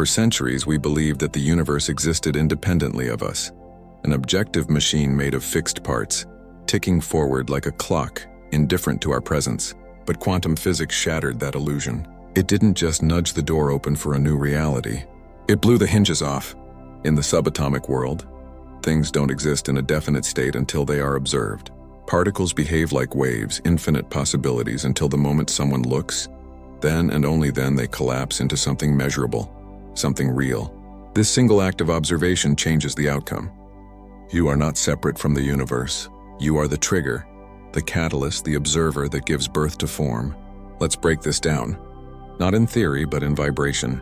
For centuries, we believed that the universe existed independently of us, an objective machine made of fixed parts, ticking forward like a clock, indifferent to our presence. But quantum physics shattered that illusion. It didn't just nudge the door open for a new reality. It blew the hinges off. In the subatomic world, things don't exist in a definite state until they are observed. Particles behave like waves, infinite possibilities until the moment someone looks. Then and only then they collapse into something measurable, something real. This single act of observation changes the outcome. You are not separate from the universe. You are the trigger, the catalyst, the observer that gives birth to form. Let's break this down. Not in theory, but in vibration.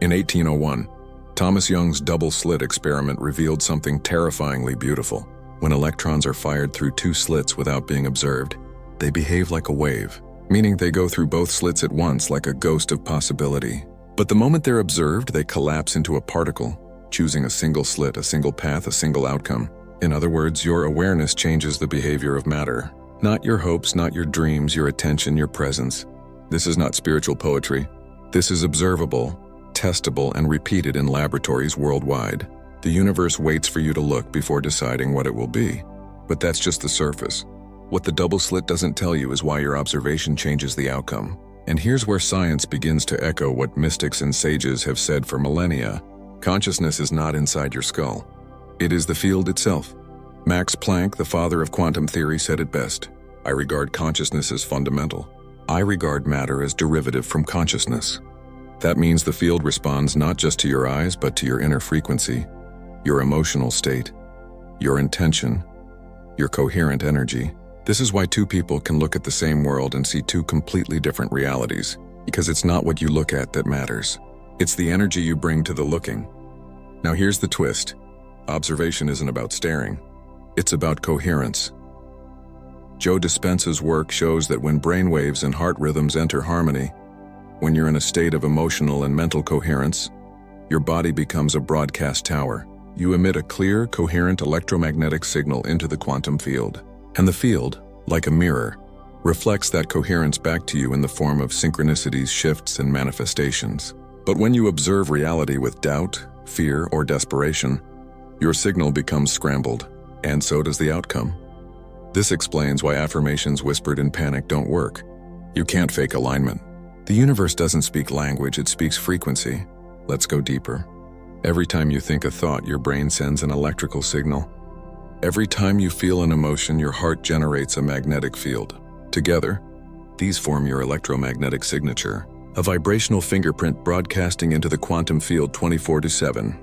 In 1801, Thomas Young's double-slit experiment revealed something terrifyingly beautiful. When electrons are fired through two slits without being observed, they behave like a wave, meaning they go through both slits at once like a ghost of possibility. But the moment they're observed, they collapse into a particle, choosing a single slit, a single path, a single outcome. In other words, your awareness changes the behavior of matter. Not your hopes, not your dreams, your attention, your presence. This is not spiritual poetry. This is observable, testable, and repeated in laboratories worldwide. The universe waits for you to look before deciding what it will be. But that's just the surface. What the double slit doesn't tell you is why your observation changes the outcome. And here's where science begins to echo what mystics and sages have said for millennia. Consciousness is not inside your skull. It is the field itself. Max Planck, the father of quantum theory, said it best. I regard consciousness as fundamental. I regard matter as derivative from consciousness. That means the field responds not just to your eyes, but to your inner frequency, your emotional state, your intention, your coherent energy. This is why two people can look at the same world and see two completely different realities, because it's not what you look at that matters. It's the energy you bring to the looking. Now here's the twist. Observation isn't about staring. It's about coherence. Joe Dispenza's work shows that when brainwaves and heart rhythms enter harmony, when you're in a state of emotional and mental coherence, your body becomes a broadcast tower. You emit a clear, coherent electromagnetic signal into the quantum field. And the field, like a mirror, reflects that coherence back to you in the form of synchronicities, shifts, and manifestations. But when you observe reality with doubt, fear, or desperation, your signal becomes scrambled, and so does the outcome. This explains why affirmations whispered in panic don't work. You can't fake alignment. The universe doesn't speak language, it speaks frequency. Let's go deeper. Every time you think a thought, your brain sends an electrical signal. Every time you feel an emotion, your heart generates a magnetic field. Together, these form your electromagnetic signature, a vibrational fingerprint broadcasting into the quantum field 24/7.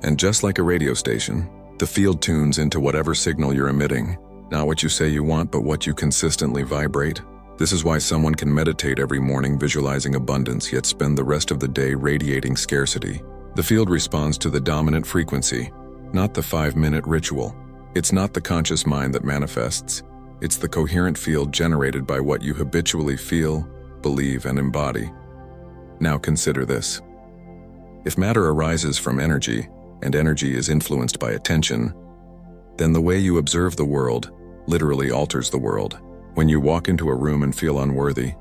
And just like a radio station, the field tunes into whatever signal you're emitting, not what you say you want, but what you consistently vibrate. This is why someone can meditate every morning visualizing abundance, yet spend the rest of the day radiating scarcity. The field responds to the dominant frequency, not the 5-minute ritual. It's not the conscious mind that manifests. It's the coherent field generated by what you habitually feel, believe, and embody. Now consider this. If matter arises from energy, and energy is influenced by attention, then the way you observe the world literally alters the world. When you walk into a room and feel unworthy,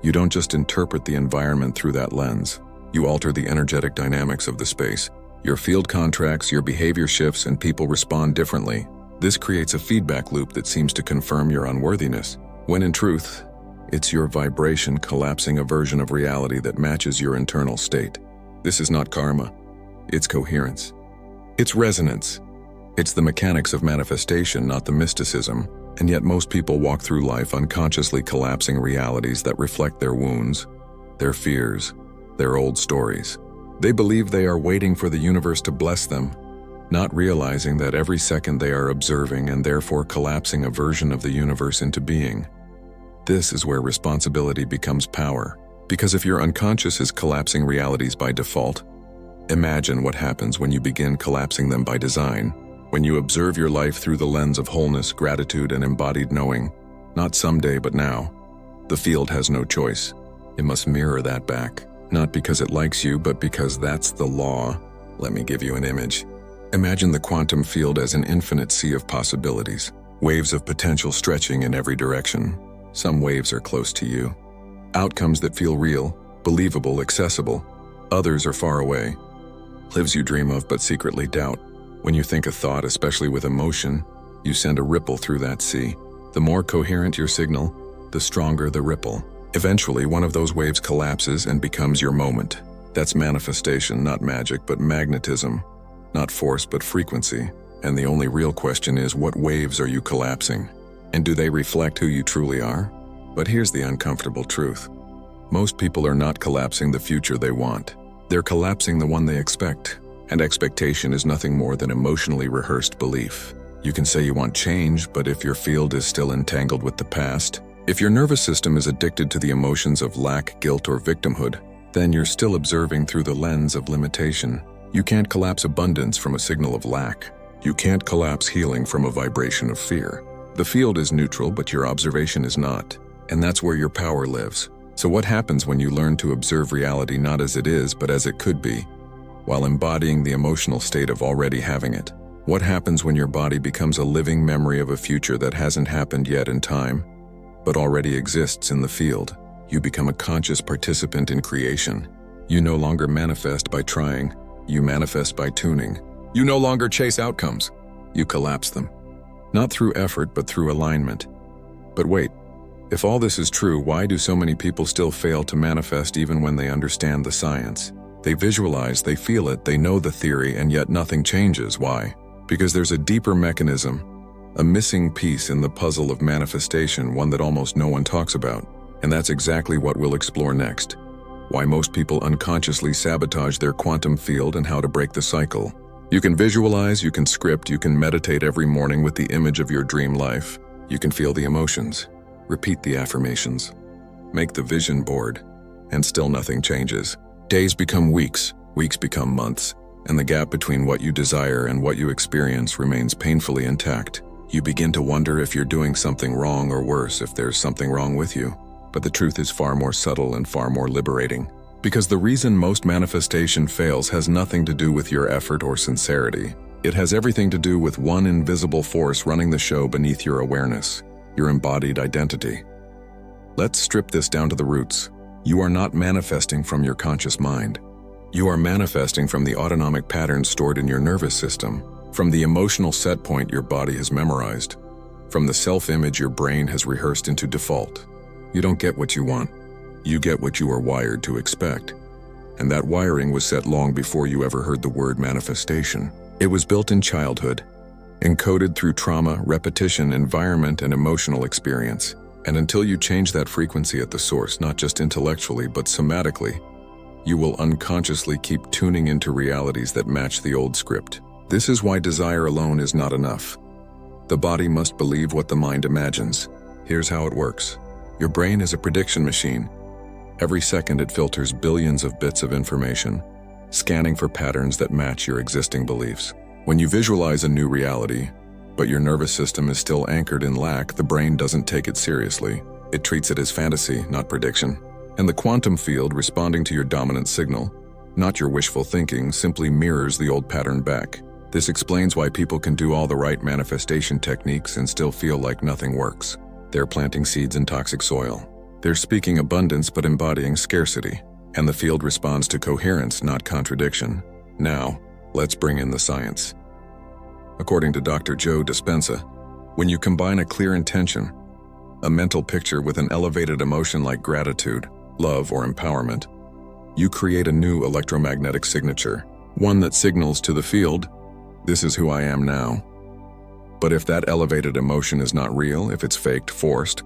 you don't just interpret the environment through that lens. You alter the energetic dynamics of the space. Your field contracts, your behavior shifts, and people respond differently. This creates a feedback loop that seems to confirm your unworthiness, when in truth, it's your vibration collapsing a version of reality that matches your internal state. This is not karma. It's coherence. It's resonance. It's the mechanics of manifestation, not the mysticism. And yet most people walk through life unconsciously collapsing realities that reflect their wounds, their fears, their old stories. They believe they are waiting for the universe to bless them, not realizing that every second they are observing and therefore collapsing a version of the universe into being. This is where responsibility becomes power, because if your unconscious is collapsing realities by default, imagine what happens when you begin collapsing them by design. When you observe your life through the lens of wholeness, gratitude, and embodied knowing, not someday but now, the field has no choice. It must mirror that back, not because it likes you, but because that's the law. Let me give you an image. Imagine the quantum field as an infinite sea of possibilities, waves of potential stretching in every direction. Some waves are close to you. Outcomes that feel real, believable, accessible. Others are far away, lives you dream of but secretly doubt. When you think a thought, especially with emotion, you send a ripple through that sea. The more coherent your signal, the stronger the ripple. Eventually, one of those waves collapses and becomes your moment. That's manifestation, not magic, but magnetism. Not force, but frequency. And the only real question is, what waves are you collapsing? And do they reflect who you truly are? But here's the uncomfortable truth. Most people are not collapsing the future they want. They're collapsing the one they expect. And expectation is nothing more than emotionally rehearsed belief. You can say you want change, but if your field is still entangled with the past, if your nervous system is addicted to the emotions of lack, guilt, or victimhood, then you're still observing through the lens of limitation. You can't collapse abundance from a signal of lack. You can't collapse healing from a vibration of fear. The field is neutral, but your observation is not. And that's where your power lives. So what happens when you learn to observe reality not as it is, but as it could be, while embodying the emotional state of already having it? What happens when your body becomes a living memory of a future that hasn't happened yet in time, but already exists in the field? You become a conscious participant in creation. You no longer manifest by trying, you manifest by tuning. You no longer chase outcomes, you collapse them. Not through effort, but through alignment. But wait, if all this is true, why do so many people still fail to manifest even when they understand the science? They visualize, they feel it, they know the theory, and yet nothing changes. Why? Because there's a deeper mechanism, a missing piece in the puzzle of manifestation, one that almost no one talks about. And that's exactly what we'll explore next. Why most people unconsciously sabotage their quantum field and how to break the cycle. You can visualize, you can script, you can meditate every morning with the image of your dream life. You can feel the emotions, repeat the affirmations, make the vision board, and still nothing changes. Days become weeks, weeks become months, and the gap between what you desire and what you experience remains painfully intact. You begin to wonder if you're doing something wrong, or worse, if there's something wrong with you. But the truth is far more subtle and far more liberating. Because the reason most manifestation fails has nothing to do with your effort or sincerity. It has everything to do with one invisible force running the show beneath your awareness, your embodied identity. Let's strip this down to the roots. You are not manifesting from your conscious mind. You are manifesting from the autonomic patterns stored in your nervous system, from the emotional set point your body has memorized, from the self-image your brain has rehearsed into default. You don't get what you want. You get what you are wired to expect. And that wiring was set long before you ever heard the word manifestation. It was built in childhood, encoded through trauma, repetition, environment, and emotional experience. And until you change that frequency at the source, not just intellectually, but somatically, you will unconsciously keep tuning into realities that match the old script. This is why desire alone is not enough. The body must believe what the mind imagines. Here's how it works. Your brain is a prediction machine. Every second it filters billions of bits of information, scanning for patterns that match your existing beliefs. When you visualize a new reality, but your nervous system is still anchored in lack, the brain doesn't take it seriously. It treats it as fantasy, not prediction. And the quantum field, responding to your dominant signal, not your wishful thinking, simply mirrors the old pattern back. This explains why people can do all the right manifestation techniques and still feel like nothing works. They're planting seeds in toxic soil. They're speaking abundance but embodying scarcity. And the field responds to coherence, not contradiction. Now, let's bring in the science. According to Dr. Joe Dispenza, when you combine a clear intention, a mental picture with an elevated emotion like gratitude, love, or empowerment, you create a new electromagnetic signature, one that signals to the field, "This is who I am now." But if that elevated emotion is not real, if it's faked, forced,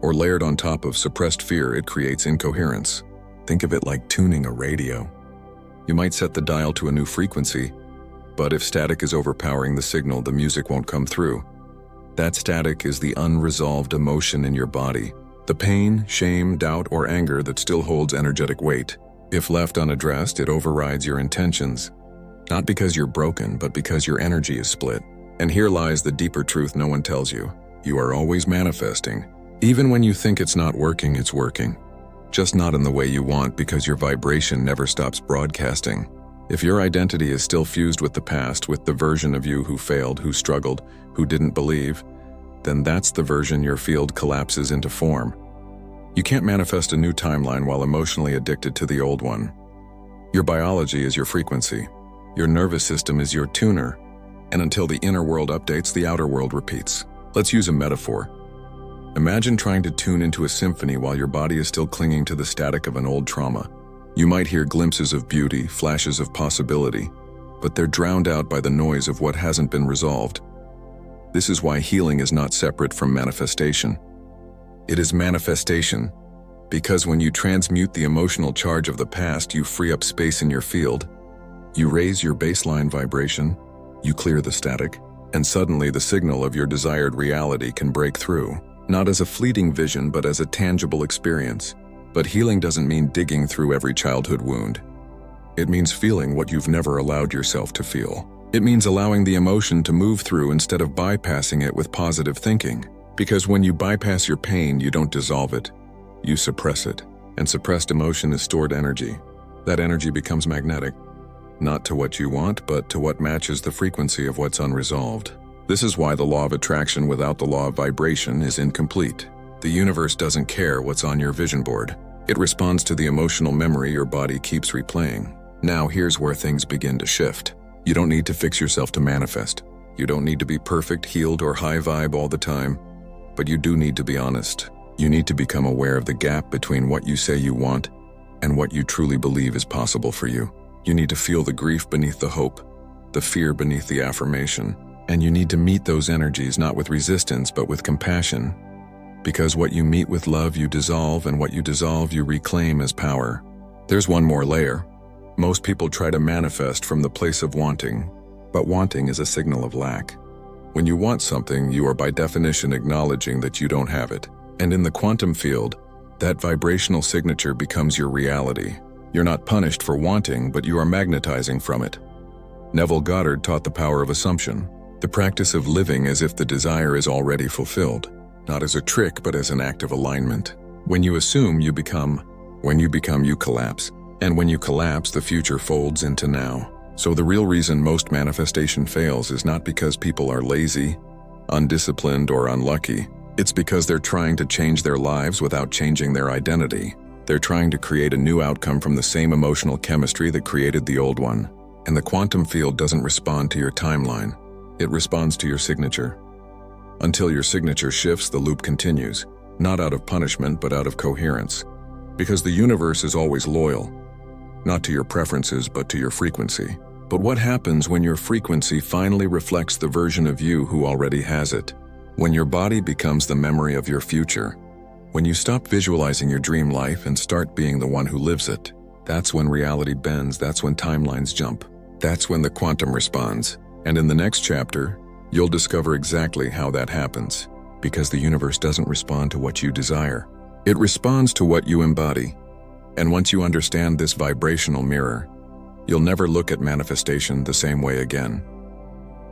or layered on top of suppressed fear, it creates incoherence. Think of it like tuning a radio. You might set the dial to a new frequency, but if static is overpowering the signal, the music won't come through. That static is the unresolved emotion in your body, the pain, shame, doubt, or anger that still holds energetic weight. If left unaddressed, it overrides your intentions, not because you're broken, but because your energy is split. And here lies the deeper truth no one tells you. You are always manifesting. Even when you think it's not working, it's working. Just not in the way you want, because your vibration never stops broadcasting. If your identity is still fused with the past, with the version of you who failed, who struggled, who didn't believe, then that's the version your field collapses into form. You can't manifest a new timeline while emotionally addicted to the old one. Your biology is your frequency. Your nervous system is your tuner. And until the inner world updates, the outer world repeats. Let's use a metaphor. Imagine trying to tune into a symphony while your body is still clinging to the static of an old trauma. You might hear glimpses of beauty, flashes of possibility, but they're drowned out by the noise of what hasn't been resolved. This is why healing is not separate from manifestation. It is manifestation, because when you transmute the emotional charge of the past, you free up space in your field. You raise your baseline vibration, you clear the static, and suddenly the signal of your desired reality can break through, not as a fleeting vision but as a tangible experience. But healing doesn't mean digging through every childhood wound. It means feeling what you've never allowed yourself to feel. It means allowing the emotion to move through instead of bypassing it with positive thinking. Because when you bypass your pain, you don't dissolve it. You suppress it. And suppressed emotion is stored energy. That energy becomes magnetic. Not to what you want, but to what matches the frequency of what's unresolved. This is why the law of attraction without the law of vibration is incomplete. The universe doesn't care what's on your vision board. It responds to the emotional memory your body keeps replaying. Now here's where things begin to shift. You don't need to fix yourself to manifest. You don't need to be perfect, healed, or high vibe all the time. But you do need to be honest. You need to become aware of the gap between what you say you want and what you truly believe is possible for you. You need to feel the grief beneath the hope, the fear beneath the affirmation. And you need to meet those energies not with resistance but with compassion. Because what you meet with love you dissolve, and what you dissolve you reclaim as power. There's one more layer. Most people try to manifest from the place of wanting, but wanting is a signal of lack. When you want something, you are by definition acknowledging that you don't have it. And in the quantum field, that vibrational signature becomes your reality. You're not punished for wanting, but you are magnetizing from it. Neville Goddard taught the power of assumption, the practice of living as if the desire is already fulfilled, not as a trick, but as an act of alignment. When you assume, you become. When you become, you collapse. And when you collapse, the future folds into now. So the real reason most manifestation fails is not because people are lazy, undisciplined, or unlucky. It's because they're trying to change their lives without changing their identity. They're trying to create a new outcome from the same emotional chemistry that created the old one. And the quantum field doesn't respond to your timeline. It responds to your signature. Until your signature shifts, the loop continues, not out of punishment, but out of coherence. Because the universe is always loyal, not to your preferences, but to your frequency. But what happens when your frequency finally reflects the version of you who already has it? When your body becomes the memory of your future, when you stop visualizing your dream life and start being the one who lives it, that's when reality bends, that's when timelines jump, that's when the quantum responds. And in the next chapter, you'll discover exactly how that happens, because the universe doesn't respond to what you desire. It responds to what you embody. And once you understand this vibrational mirror, you'll never look at manifestation the same way again.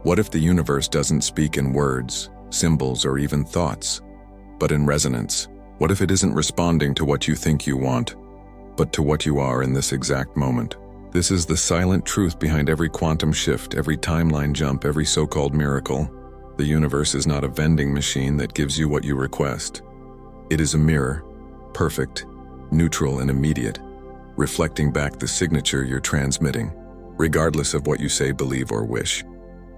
What if the universe doesn't speak in words, symbols, or even thoughts, but in resonance? What if it isn't responding to what you think you want, but to what you are in this exact moment? This is the silent truth behind every quantum shift, every timeline jump, every so-called miracle. The universe is not a vending machine that gives you what you request. It is a mirror, perfect, neutral, and immediate, reflecting back the signature you're transmitting, regardless of what you say, believe, or wish.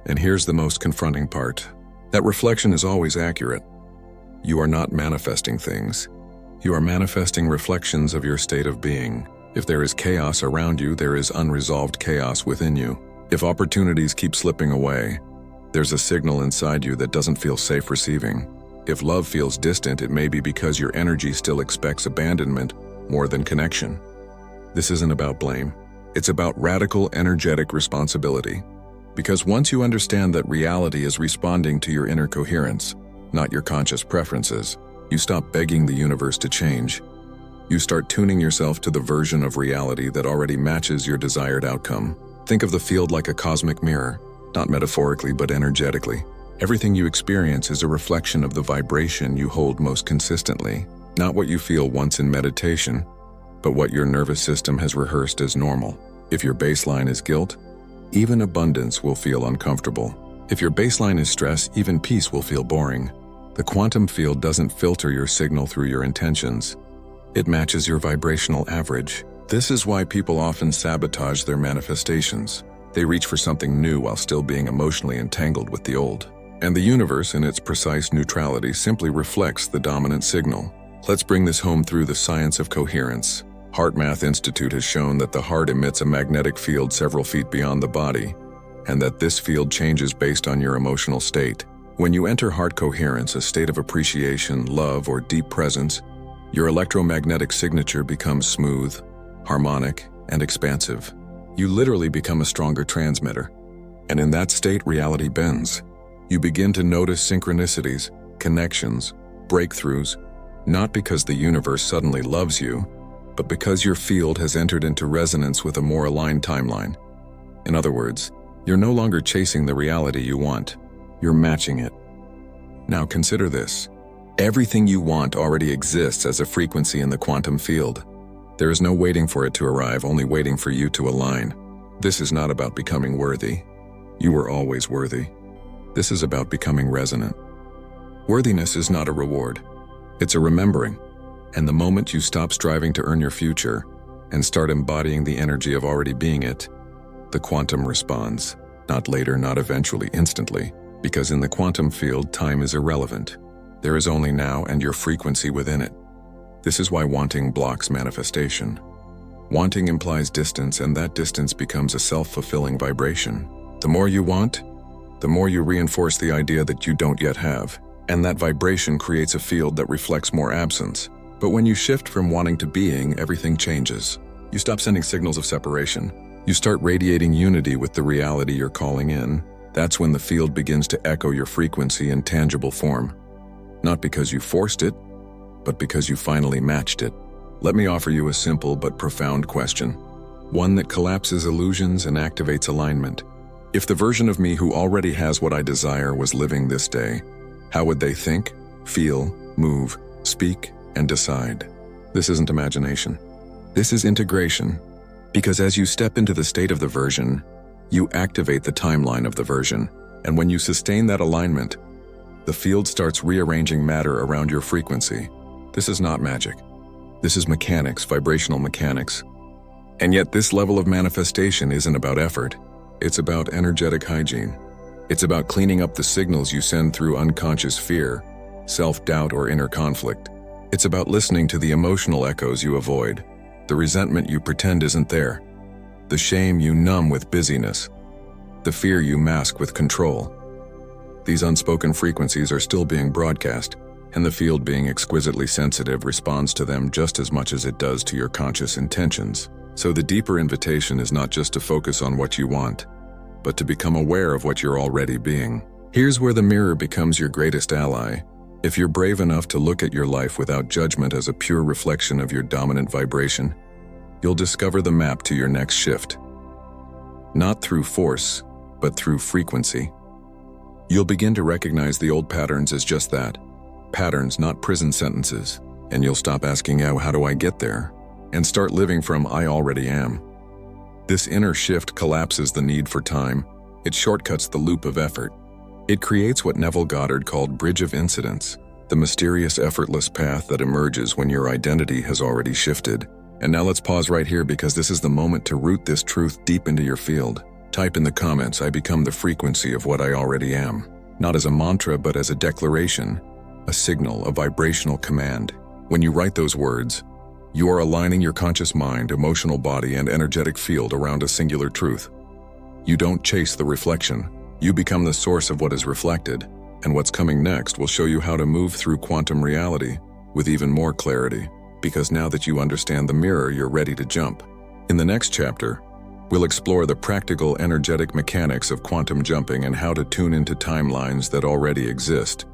And here's the most confronting part. That reflection is always accurate. You are not manifesting things. You are manifesting reflections of your state of being. If there is chaos around you, there is unresolved chaos within you. If opportunities keep slipping away, there's a signal inside you that doesn't feel safe receiving. If love feels distant, it may be because your energy still expects abandonment more than connection. This isn't about blame. It's about radical energetic responsibility. Because once you understand that reality is responding to your inner coherence, not your conscious preferences, you stop begging the universe to change. You start tuning yourself to the version of reality that already matches your desired outcome. Think of the field like a cosmic mirror, not metaphorically but energetically. Everything you experience is a reflection of the vibration you hold most consistently, not what you feel once in meditation, but what your nervous system has rehearsed as normal. If your baseline is guilt, even abundance will feel uncomfortable. If your baseline is stress, even peace will feel boring. The quantum field doesn't filter your signal through your intentions. It matches your vibrational average. This is why people often sabotage their manifestations. They reach for something new while still being emotionally entangled with the old. And the universe, in its precise neutrality, simply reflects the dominant signal. Let's bring this home through the science of coherence. HeartMath Institute has shown that the heart emits a magnetic field several feet beyond the body, and that this field changes based on your emotional state. When you enter heart coherence, a state of appreciation, love, or deep presence, your electromagnetic signature becomes smooth, harmonic, and expansive. You literally become a stronger transmitter. And in that state, reality bends. You begin to notice synchronicities, connections, breakthroughs, not because the universe suddenly loves you, but because your field has entered into resonance with a more aligned timeline. In other words, you're no longer chasing the reality you want, you're matching it. Now consider this. Everything you want already exists as a frequency in the quantum field. There is no waiting for it to arrive, only waiting for you to align. This is not about becoming worthy. You were always worthy. This is about becoming resonant. Worthiness is not a reward. It's a remembering. And the moment you stop striving to earn your future and start embodying the energy of already being it, the quantum responds. Not later, not eventually, instantly. Because in the quantum field, time is irrelevant. There is only now and your frequency within it. This is why wanting blocks manifestation. Wanting implies distance, and that distance becomes a self-fulfilling vibration. The more you want, the more you reinforce the idea that you don't yet have, and that vibration creates a field that reflects more absence. But when you shift from wanting to being, everything changes. You stop sending signals of separation. You start radiating unity with the reality you're calling in. That's when the field begins to echo your frequency in tangible form. Not because you forced it, but because you finally matched it. Let me offer you a simple but profound question. One that collapses illusions and activates alignment. If the version of me who already has what I desire was living this day, how would they think, feel, move, speak, and decide? This isn't imagination. This is integration. Because as you step into the state of the version, you activate the timeline of the version. And when you sustain that alignment, the field starts rearranging matter around your frequency. This is not magic. This is mechanics, vibrational mechanics. And yet this level of manifestation isn't about effort. It's about energetic hygiene. It's about cleaning up the signals you send through unconscious fear, self-doubt, or inner conflict. It's about listening to the emotional echoes you avoid, the resentment you pretend isn't there, the shame you numb with busyness, the fear you mask with control. These unspoken frequencies are still being broadcast, and the field, being exquisitely sensitive, responds to them just as much as it does to your conscious intentions. So the deeper invitation is not just to focus on what you want, but to become aware of what you're already being. Here's where the mirror becomes your greatest ally. If you're brave enough to look at your life without judgment as a pure reflection of your dominant vibration, you'll discover the map to your next shift. Not through force, but through frequency. You'll begin to recognize the old patterns as just that. Patterns, not prison sentences. And you'll stop asking, how do I get there? And start living from I already am. This inner shift collapses the need for time. It shortcuts the loop of effort. It creates what Neville Goddard called bridge of incidence, the mysterious, effortless path that emerges when your identity has already shifted. And now let's pause right here, because this is the moment to root this truth deep into your field. Type in the comments, I become the frequency of what I already am. Not as a mantra, but as a declaration, a signal, a vibrational command. When you write those words, you are aligning your conscious mind, emotional body, and energetic field around a singular truth. You don't chase the reflection. You become the source of what is reflected, and what's coming next will show you how to move through quantum reality with even more clarity, because now that you understand the mirror, you're ready to jump. In the next chapter, we'll explore the practical, energetic mechanics of quantum jumping and how to tune into timelines that already exist,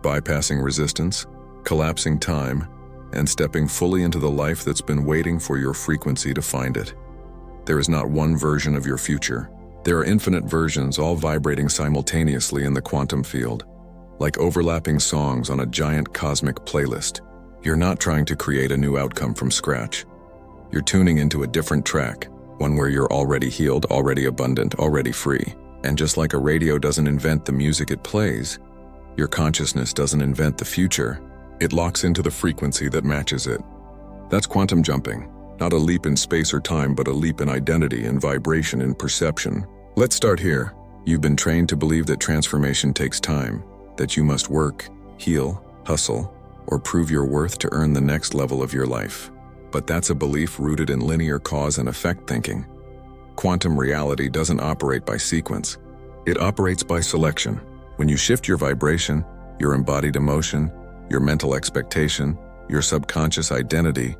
bypassing resistance, collapsing time, and stepping fully into the life that's been waiting for your frequency to find it. There is not one version of your future. There are infinite versions, all vibrating simultaneously in the quantum field, like overlapping songs on a giant cosmic playlist. You're not trying to create a new outcome from scratch. You're tuning into a different track, one where you're already healed, already abundant, already free. And just like a radio doesn't invent the music it plays, your consciousness doesn't invent the future. It locks into the frequency that matches it. That's quantum jumping. Not a leap in space or time, but a leap in identity and vibration and perception. Let's start here. You've been trained to believe that transformation takes time, that you must work, heal, hustle, or prove your worth to earn the next level of your life. But that's a belief rooted in linear cause and effect thinking. Quantum reality doesn't operate by sequence. It operates by selection. When you shift your vibration, your embodied emotion, your mental expectation, your subconscious identity,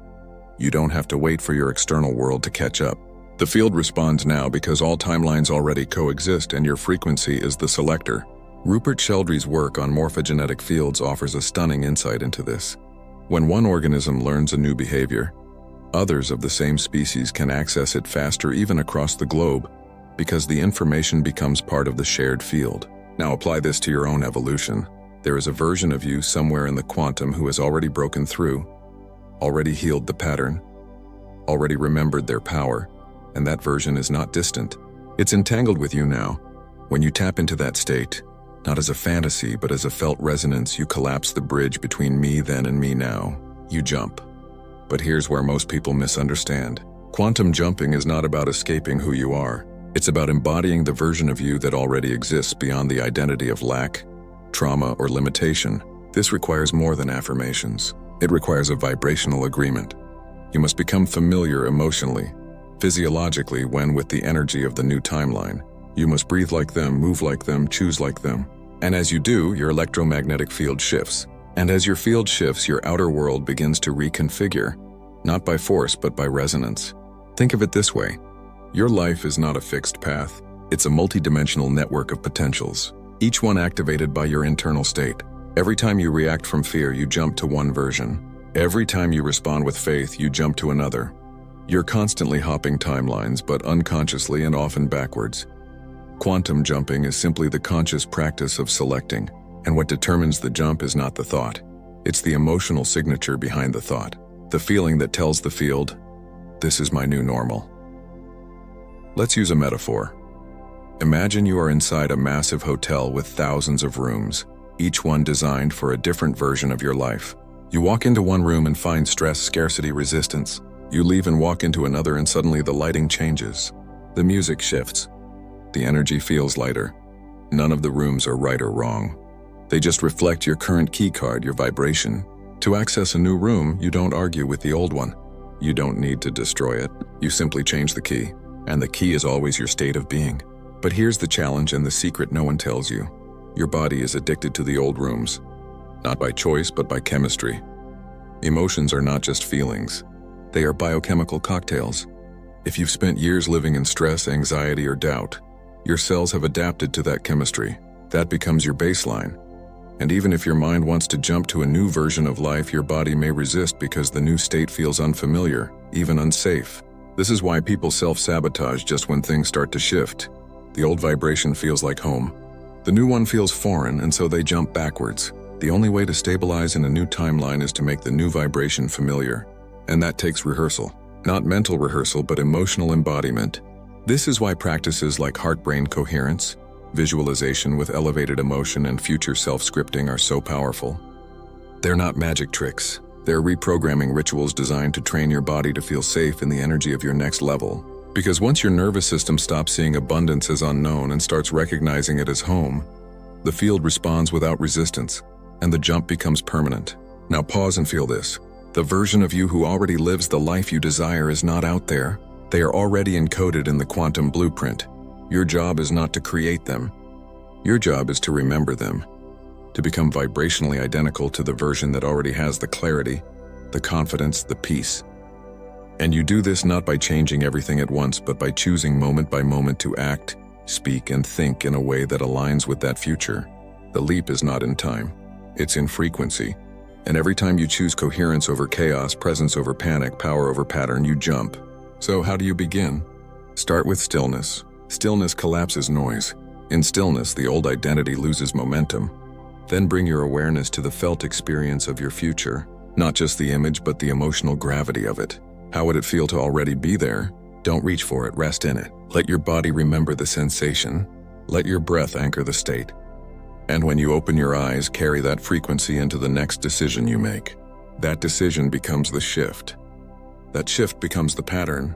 you don't have to wait for your external world to catch up. The field responds now because all timelines already coexist and your frequency is the selector. Rupert Sheldrake's work on morphogenetic fields offers a stunning insight into this. When one organism learns a new behavior, others of the same species can access it faster even across the globe because the information becomes part of the shared field. Now apply this to your own evolution. There is a version of you somewhere in the quantum who has already broken through, already healed the pattern, already remembered their power, and that version is not distant. It's entangled with you now. When you tap into that state, not as a fantasy but as a felt resonance, you collapse the bridge between me then and me now. You jump. But here's where most people misunderstand. Quantum jumping is not about escaping who you are. It's about embodying the version of you that already exists beyond the identity of lack, trauma, or limitation. This requires more than affirmations. It requires a vibrational agreement. You must become familiar emotionally, physiologically when with the energy of the new timeline. You must breathe like them, move like them, choose like them. And as you do, your electromagnetic field shifts. And as your field shifts, your outer world begins to reconfigure, not by force but by resonance. Think of it this way. Your life is not a fixed path. It's a multidimensional network of potentials, each one activated by your internal state. Every time you react from fear, you jump to one version. Every time you respond with faith, you jump to another. You're constantly hopping timelines, but unconsciously and often backwards. Quantum jumping is simply the conscious practice of selecting, and what determines the jump is not the thought. It's the emotional signature behind the thought, the feeling that tells the field, this is my new normal. Let's use a metaphor. Imagine you are inside a massive hotel with thousands of rooms, each one designed for a different version of your life. You walk into one room and find stress, scarcity, resistance. You leave and walk into another and suddenly the lighting changes. The music shifts. The energy feels lighter. None of the rooms are right or wrong. They just reflect your current key card, your vibration. To access a new room, you don't argue with the old one. You don't need to destroy it. You simply change the key. And the key is always your state of being. But here's the challenge and the secret no one tells you. Your body is addicted to the old rooms. Not by choice, but by chemistry. Emotions are not just feelings. They are biochemical cocktails. If you've spent years living in stress, anxiety, or doubt, your cells have adapted to that chemistry. That becomes your baseline. And even if your mind wants to jump to a new version of life, your body may resist because the new state feels unfamiliar, even unsafe. This is why people self-sabotage just when things start to shift. The old vibration feels like home. The new one feels foreign, and so they jump backwards. The only way to stabilize in a new timeline is to make the new vibration familiar. And that takes rehearsal. Not mental rehearsal, but emotional embodiment. This is why practices like heart-brain coherence, visualization with elevated emotion, and future self-scripting are so powerful. They're not magic tricks. They're reprogramming rituals designed to train your body to feel safe in the energy of your next level. Because once your nervous system stops seeing abundance as unknown and starts recognizing it as home, the field responds without resistance, and the jump becomes permanent. Now pause and feel this. The version of you who already lives the life you desire is not out there. They are already encoded in the quantum blueprint. Your job is not to create them. Your job is to remember them, to become vibrationally identical to the version that already has the clarity, the confidence, the peace. And you do this not by changing everything at once, but by choosing moment by moment to act, speak, and think in a way that aligns with that future. The leap is not in time, it's in frequency. And every time you choose coherence over chaos, presence over panic, power over pattern, you jump. So how do you begin? Start with stillness. Stillness collapses noise. In stillness, the old identity loses momentum. Then bring your awareness to the felt experience of your future, not just the image, but the emotional gravity of it. How would it feel to already be there? Don't reach for it, rest in it. Let your body remember the sensation. Let your breath anchor the state. And when you open your eyes, carry that frequency into the next decision you make. That decision becomes the shift. That shift becomes the pattern.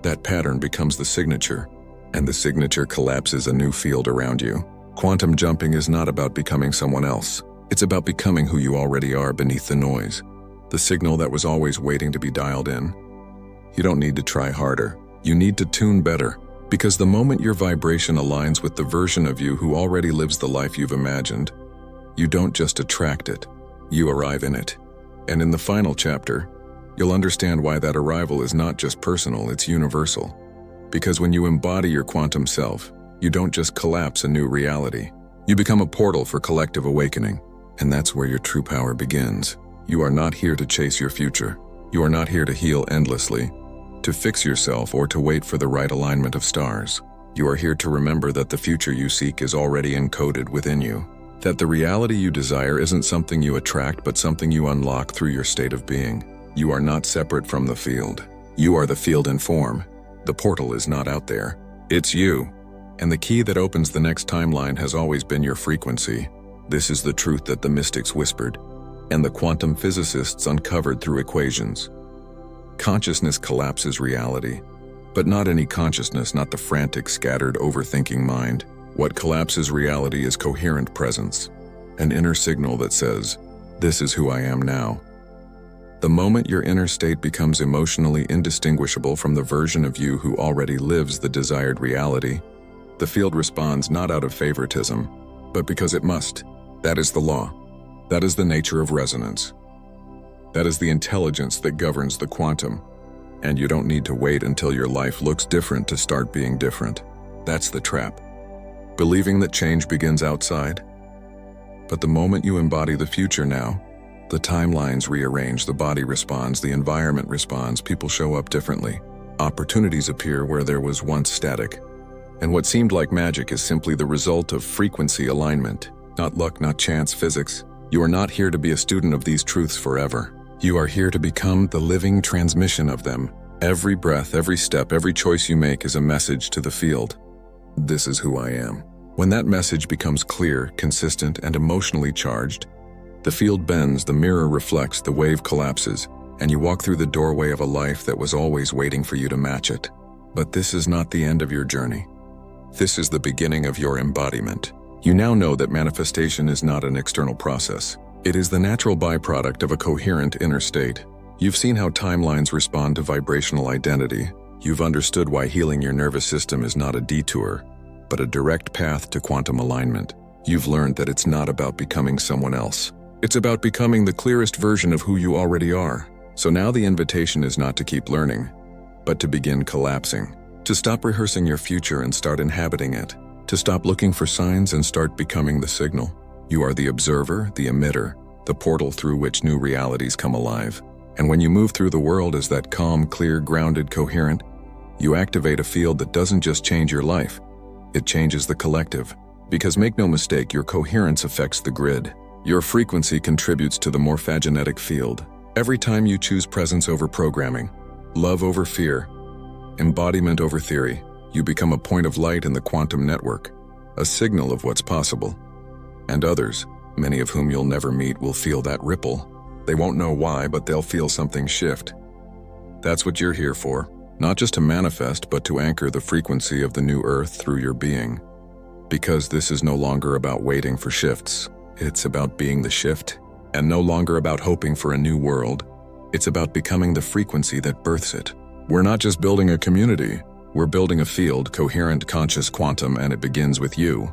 That pattern becomes the signature, and the signature collapses a new field around you. Quantum jumping is not about becoming someone else. It's about becoming who you already are beneath the noise, the signal that was always waiting to be dialed in. You don't need to try harder. You need to tune better, because the moment your vibration aligns with the version of you who already lives the life you've imagined, you don't just attract it, you arrive in it. And in the final chapter, you'll understand why that arrival is not just personal, it's universal. Because when you embody your quantum self, you don't just collapse a new reality. You become a portal for collective awakening, and that's where your true power begins. You are not here to chase your future. You are not here to heal endlessly, to fix yourself, or to wait for the right alignment of stars. You are here to remember that the future you seek is already encoded within you. That the reality you desire isn't something you attract, but something you unlock through your state of being. You are not separate from the field. You are the field in form. The portal is not out there. It's you. And the key that opens the next timeline has always been your frequency. This is the truth that the mystics whispered, and the quantum physicists uncovered through equations. Consciousness collapses reality, but not any consciousness, not the frantic, scattered, overthinking mind. What collapses reality is coherent presence, an inner signal that says, "This is who I am now." The moment your inner state becomes emotionally indistinguishable from the version of you who already lives the desired reality, the field responds not out of favoritism, but because it must. That is the law. That is the nature of resonance. That is the intelligence that governs the quantum. And you don't need to wait until your life looks different to start being different. That's the trap. Believing that change begins outside. But the moment you embody the future now, the timelines rearrange, the body responds, the environment responds, people show up differently. Opportunities appear where there was once static. And what seemed like magic is simply the result of frequency alignment, not luck, not chance, physics. You are not here to be a student of these truths forever. You are here to become the living transmission of them. Every breath, every step, every choice you make is a message to the field. This is who I am. When that message becomes clear, consistent, and emotionally charged, the field bends, the mirror reflects, the wave collapses, and you walk through the doorway of a life that was always waiting for you to match it. But this is not the end of your journey. This is the beginning of your embodiment. You now know that manifestation is not an external process. It is the natural byproduct of a coherent inner state. You've seen how timelines respond to vibrational identity. You've understood why healing your nervous system is not a detour, but a direct path to quantum alignment. You've learned that it's not about becoming someone else. It's about becoming the clearest version of who you already are. So now the invitation is not to keep learning, but to begin collapsing. To stop rehearsing your future and start inhabiting it. To stop looking for signs and start becoming the signal. You are the observer, the emitter, the portal through which new realities come alive. And when you move through the world as that calm, clear, grounded, coherent, you activate a field that doesn't just change your life, it changes the collective. Because make no mistake, your coherence affects the grid. Your frequency contributes to the morphogenetic field. Every time you choose presence over programming, love over fear, embodiment over theory, you become a point of light in the quantum network, a signal of what's possible. And others, many of whom you'll never meet, will feel that ripple. They won't know why, but they'll feel something shift. That's what you're here for, not just to manifest, but to anchor the frequency of the new earth through your being. Because this is no longer about waiting for shifts. It's about being the shift, and no longer about hoping for a new world. It's about becoming the frequency that births it. We're not just building a community. We're building a field, coherent, conscious, quantum, and it begins with you.